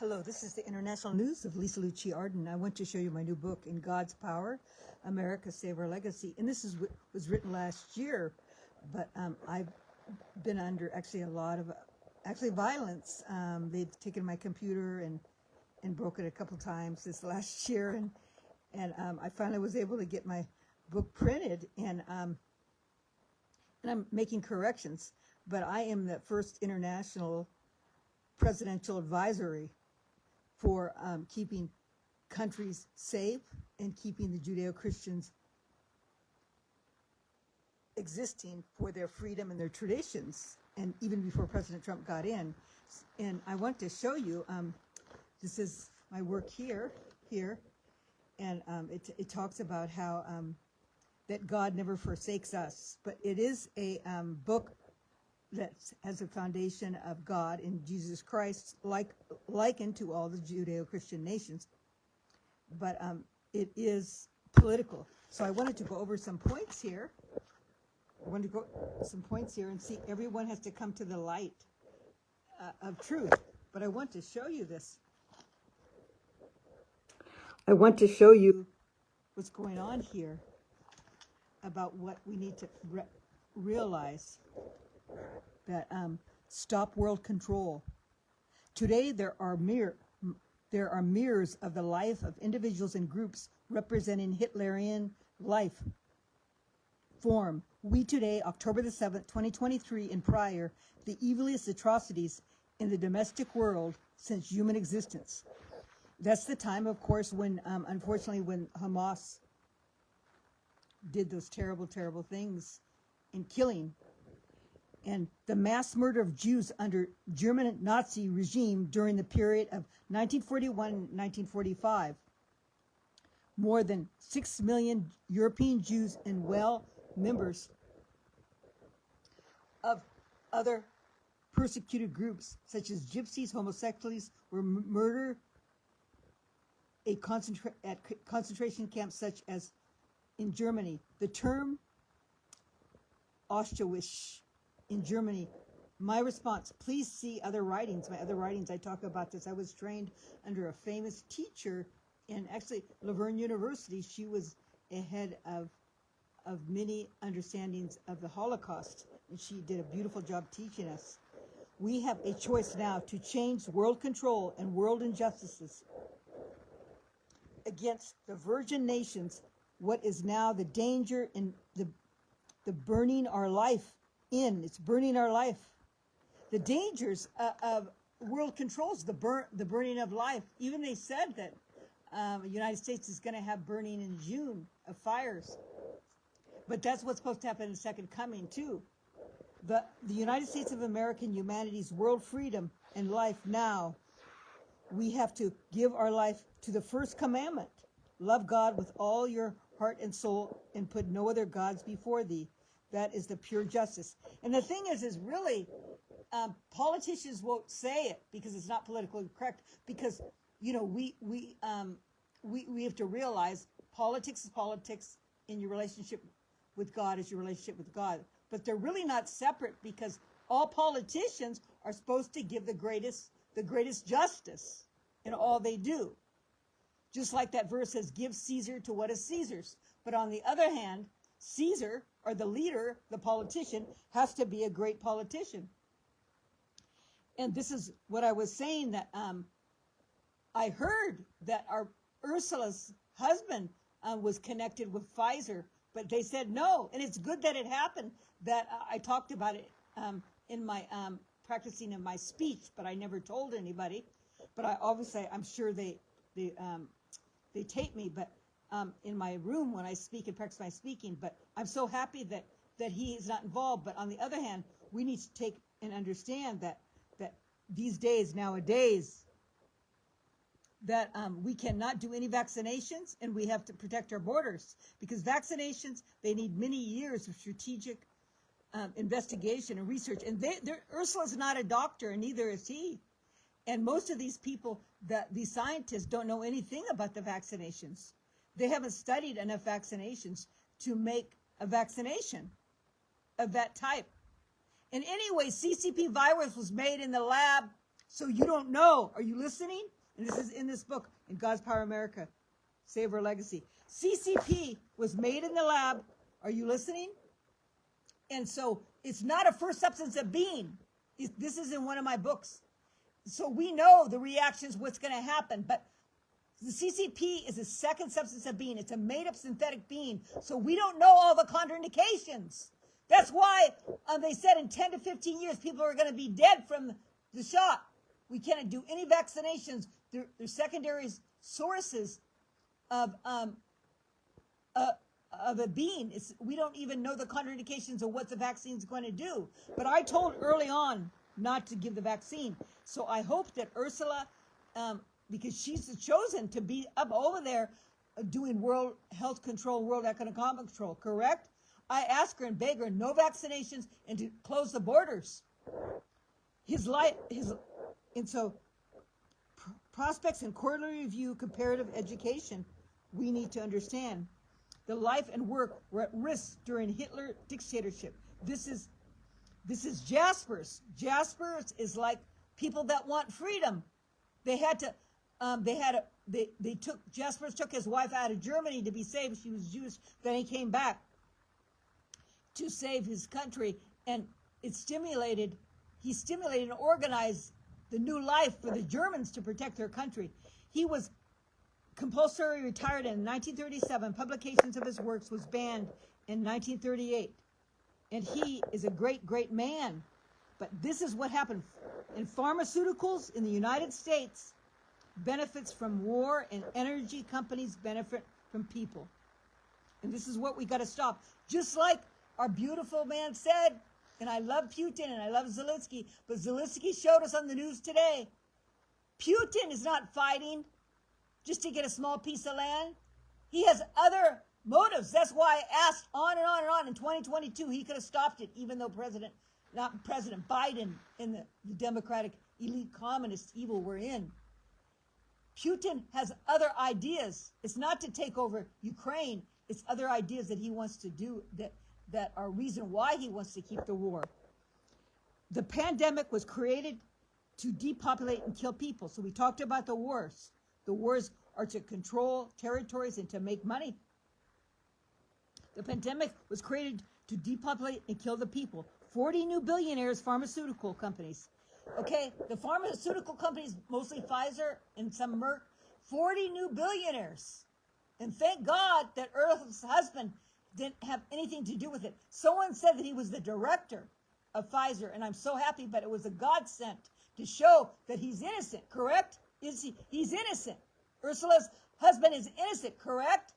Hello, this is the International News of Lisa Lúcia Arden. I want to show you my new book, In God's Power, America Save Our Legacy. And this was written last year, but I've been under actually a lot of violence. They've taken my computer and broke it a couple times this last year, and I finally was able to get my book printed, and I'm making corrections. But I am the first international presidential advisory for keeping countries safe and keeping the Judeo-Christians existing for their freedom and their traditions, and even before President Trump got in. And I want to show you, this is my work here, and it talks about how that God never forsakes us. But it is a book that has a foundation of God in Jesus Christ, likened to all the Judeo-Christian nations, but it is political. So I wanted to go over some points here. And see everyone has to come to the light of truth. But I want to show you this. I want to show you what's going on here about what we need to realize. That stop world control. Today there are mirrors of the life of individuals and groups representing Hitlerian life form. We today, October the 7th, 2023, and prior, the evilest atrocities in the domestic world since human existence. That's the time, of course, when unfortunately when Hamas did those terrible, terrible things in killing. And the mass murder of Jews under German Nazi regime during the period of 1941 and 1945. More than 6 million European Jews and members of other persecuted groups, such as gypsies, homosexuals, were murdered at concentration camps such as in Germany. The term Auschwitz in Germany. My response, please see my other writings. I talk about this. I was trained under a famous teacher in actually Laverne University. She was a head of many understandings of the Holocaust, and she did a beautiful job teaching us. We have a choice now to change world control and world injustices against the virgin nations. What is now the danger in the burning our life it's burning our life. The dangers of world controls, the burning of life. Even they said that the United States is going to have burning in June of fires. But that's what's supposed to happen in the second coming too. The United States of America and humanity's world freedom and life now. We have to give our life to the first commandment. Love God with all your heart and soul and put no other gods before thee. That is the pure justice. And the thing is really, politicians won't say it because it's not politically correct. Because we have to realize politics is politics, and your relationship with God is your relationship with God. But they're really not separate, because all politicians are supposed to give the greatest justice in all they do. Just like that verse says, "Give Caesar to what is Caesar's." But on the other hand, Caesar, or the leader, the politician, has to be a great politician. And this is what I was saying, that I heard that our Ursula's husband was connected with Pfizer, but they said no. And it's good that it happened, that I talked about it in my practicing in my speech, but I never told anybody. But I'm sure they tape me, but in my room when I speak and practice my speaking. But I'm so happy that he is not involved. But on the other hand, we need to take and understand that nowadays, that we cannot do any vaccinations, and we have to protect our borders, because vaccinations, they need many years of strategic investigation and research. And Ursula's not a doctor, and neither is he. And most of these people, these scientists, don't know anything about the vaccinations. They haven't studied enough vaccinations to make a vaccination of that type. And anyway, CCP virus was made in the lab So you don't know. Are you listening? And this is in this book, In God's Power America, Save Our Legacy. CCP was made in the lab. Are you listening? And so it's not a first substance of being. This is in one of my books. So we know the reactions, what's going to happen. But the CCP is a second substance of being. It's a made-up synthetic being. So we don't know all the contraindications. That's why they said in 10 to 15 years, people are going to be dead from the shot. We cannot do any vaccinations. They're secondary sources of a being. We don't even know the contraindications of what the vaccine is going to do. But I told early on not to give the vaccine. So I hope that Ursula, because she's chosen to be up over there doing World Health Control, World Economic Control, correct? I asked her and begged her, no vaccinations and to close the borders. And so prospects and quarterly review comparative education, we need to understand. The life and work were at risk during Hitler dictatorship. This is Jaspers. Jaspers is like people that want freedom. Jaspers took his wife out of Germany to be saved. She was Jewish. Then he came back to save his country, and he stimulated and organized the new life for the Germans to protect their country. He was compulsory retired in 1937. Publications of his works was banned in 1938. And he is a great, great man. But this is what happened. In pharmaceuticals in the United States, benefits from war, and energy companies benefit from people. And this is what we got to stop. Just like our beautiful man said, and I love Putin and I love Zelensky, but Zelensky showed us on the news today, Putin is not fighting just to get a small piece of land. He has other motives. That's why I asked on and on and on. In 2022, he could have stopped it, even though not President Biden and the Democratic elite communist evil we're in. Putin has other ideas. It's not to take over Ukraine. It's other ideas that he wants to do that are reason why he wants to keep the war. The pandemic was created to depopulate and kill people. So we talked about the wars. The wars are to control territories and to make money. The pandemic was created to depopulate and kill the people. 40 new billionaires, pharmaceutical companies. Okay, the pharmaceutical companies, mostly Pfizer and some Merck, 40 new billionaires. And thank God that Earth's husband didn't have anything to do with it. Someone said that he was the director of Pfizer, and I'm so happy, but it was a godsend to show that he's innocent, correct? He's innocent. Ursula's husband is innocent, correct?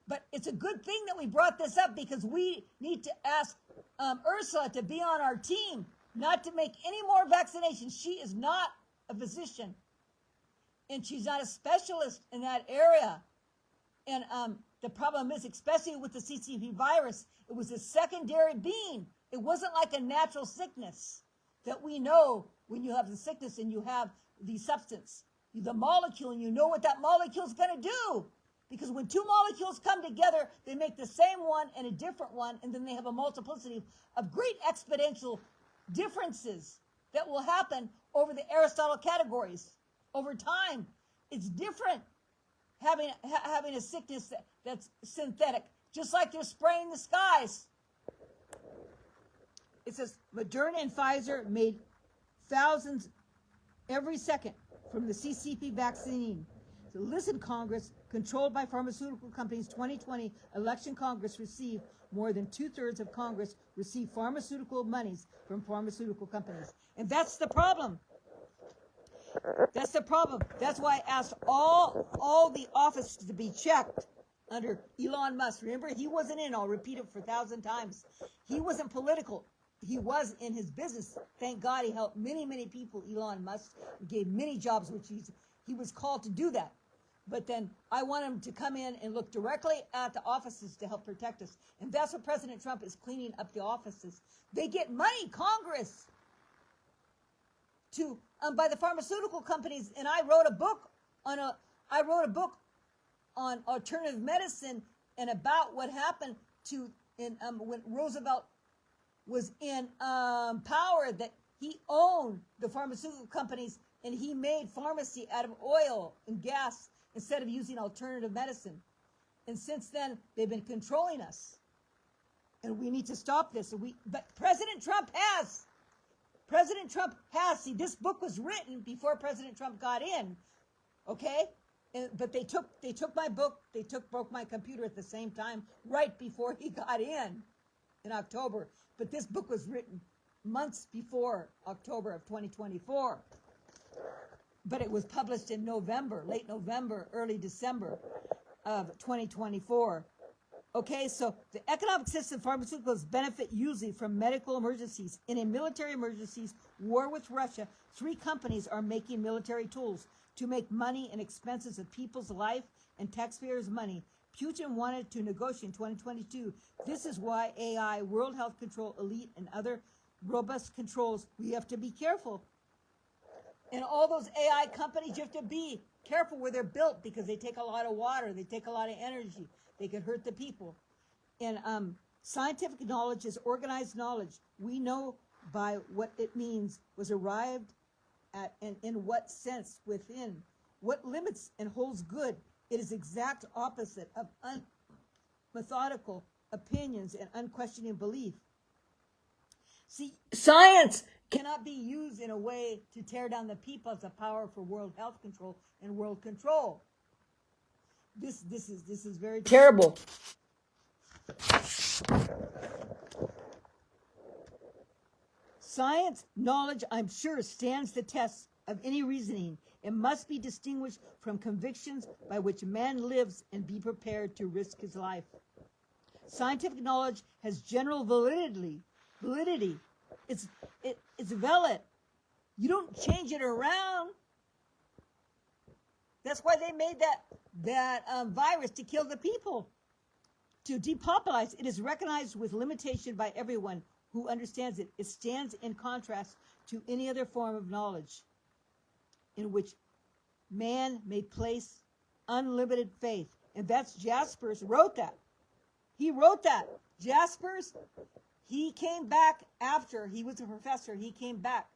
But it's a good thing that we brought this up, because we need to ask Ursula to be on our team, not to make any more vaccinations. She is not a physician, and she's not a specialist in that area. And the problem is, especially with the CCP virus, it was a secondary being. It wasn't like a natural sickness that we know when you have the sickness and you have the substance, the molecule, and you know what that molecule is going to do. Because when two molecules come together, they make the same one and a different one, and then they have a multiplicity of great exponential differences that will happen over the Aristotle categories. Over time, it's different having a sickness that's synthetic, just like they're spraying the skies. It says Moderna and Pfizer made thousands every second from the CCP vaccine. So listen, Congress, controlled by pharmaceutical companies, 2020 election Congress received more than 2/3 of Congress received pharmaceutical monies from pharmaceutical companies. And that's the problem. That's the problem. That's why I asked all the offices to be checked under Elon Musk. Remember, he wasn't in. I'll repeat it for 1,000 times. He wasn't political. He was in his business. Thank God he helped many, many people, Elon Musk, gave many jobs, which he was called to do that. But then I want him to come in and look directly at the offices to help protect us. And that's what President Trump is cleaning up the offices. They get money, Congress, by the pharmaceutical companies. And I wrote a book on alternative medicine and about what happened when Roosevelt was in power, that He owned the pharmaceutical companies, and he made pharmacy out of oil and gas instead of using alternative medicine. And since then, they've been controlling us. And we need to stop this. But President Trump has. President Trump has. See, this book was written before President Trump got in. Okay? But they took my book, broke my computer at the same time, right before he got in October. But this book was written months before October of 2024. But it was published in November, late November, early December of 2024. Okay, so the economic system of pharmaceuticals benefit usually from medical emergencies. In military emergencies, war with Russia, 3 companies are making military tools to make money and expenses of people's life and taxpayers' money. Putin wanted to negotiate in 2022. This is why AI, World Health Control, Elite, and other robust controls, we have to be careful. And all those AI companies, you have to be careful where they're built because they take a lot of water, they take a lot of energy, they could hurt the people. And scientific knowledge is organized knowledge. We know by what it means was arrived at and in what sense within, what limits and holds good. It is exact opposite of unmethodical opinions and unquestioning belief. See, science cannot be used in a way to tear down the people as a power for world health control and world control. This is very terrible. Science knowledge, I'm sure, stands the test of any reasoning. It must be distinguished from convictions by which man lives and be prepared to risk his life. Scientific knowledge has general validity. It's valid. You don't change it around. That's why they made that virus to kill the people, to depopularize. It is recognized with limitation by everyone who understands it. It stands in contrast to any other form of knowledge in which man may place unlimited faith. And that's Jaspers wrote that. He wrote that. Jaspers, he came back after, he was a professor, he came back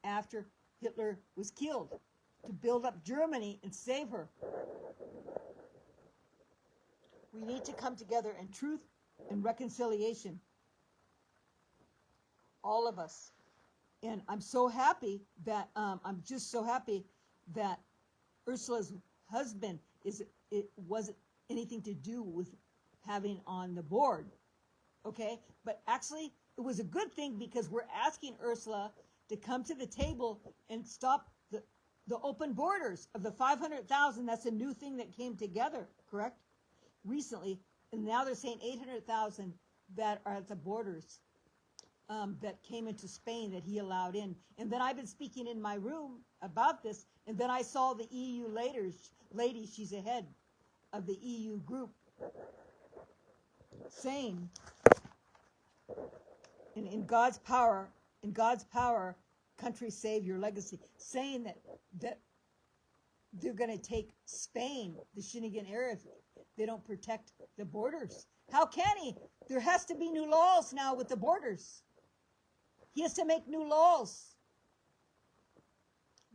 after Hitler was killed to build up Germany and save her. We need to come together in truth and reconciliation. All of us. And I'm so happy that, I'm just so happy that Ursula's husband wasn't anything to do with having on the board. Okay? But actually, it was a good thing because we're asking Ursula to come to the table and stop the open borders of the 500,000. That's a new thing that came together, correct? Recently. And now they're saying 800,000 that are at the borders that came into Spain that he allowed in. And then I've been speaking in my room about this. And then I saw the EU lady, she's the head of the EU group, saying, in God's power, country save your legacy, saying that they're going to take Spain, the Schengen area, if they don't protect the borders. How can he? There has to be new laws now with the borders. He has to make new laws.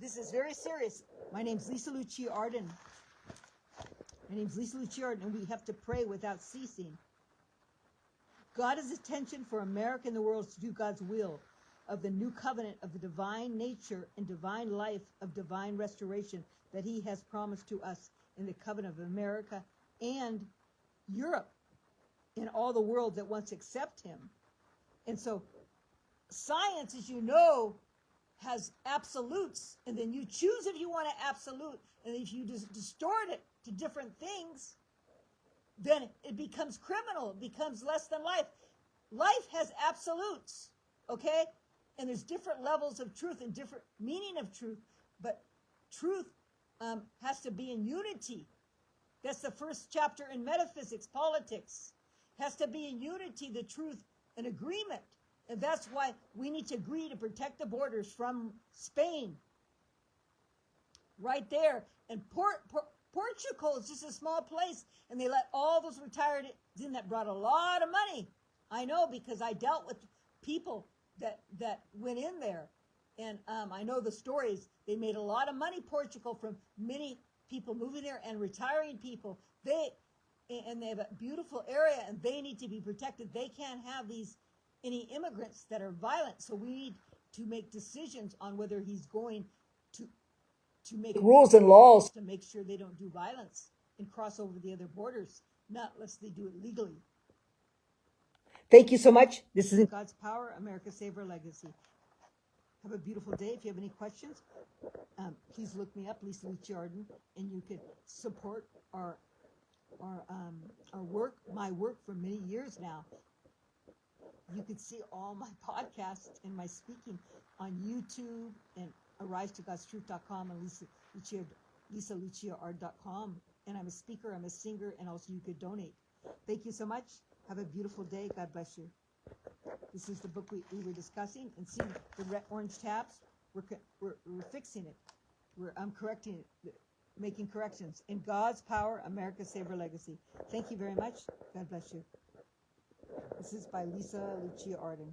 This is very serious. My name's Lisa Lúcia Arden. And we have to pray without ceasing. God has attention for America and the world to do God's will of the new covenant of the divine nature and divine life of divine restoration that he has promised to us in the covenant of America and Europe and all the world that wants to accept him. And so science, as you know, has absolutes, and then you choose if you want an absolute, and if you just distort it to different things, then it becomes criminal, it becomes less than life. Life has absolutes, okay? And there's different levels of truth and different meaning of truth, but truth has to be in unity. That's the first chapter in metaphysics, politics. Has to be in unity, the truth, and agreement. And that's why we need to agree to protect the borders from Spain. Right there. And Portugal is just a small place, and they let all those retired in that brought a lot of money. I know because I dealt with people that went in there. And I know the stories. They made a lot of money, Portugal, from many people moving there and retiring people. They have a beautiful area, and they need to be protected. They can't have any immigrants that are violent. So we need to make decisions on whether he's going to make rules and laws to make sure they don't do violence and cross over the other borders, not unless they do it legally. Thank you so much. This is God's Power, America Save Our Legacy. Have a beautiful day. If you have any questions, please look me up, Lisa Lúcia Arden, and you can support our work, my work for many years now. You can see all my podcasts and my speaking on YouTube and AriseToGod'sTruth.com and LisaLúciaArden.com. And I'm a speaker, I'm a singer, and also you could donate. Thank you so much. Have a beautiful day. God bless you. This is the book we were discussing. And see the red orange tabs? We're fixing it. I'm correcting it, making corrections. In God's Power, America Save Our Legacy. Thank you very much. God bless you. This is by Lisa Lúcia Arden.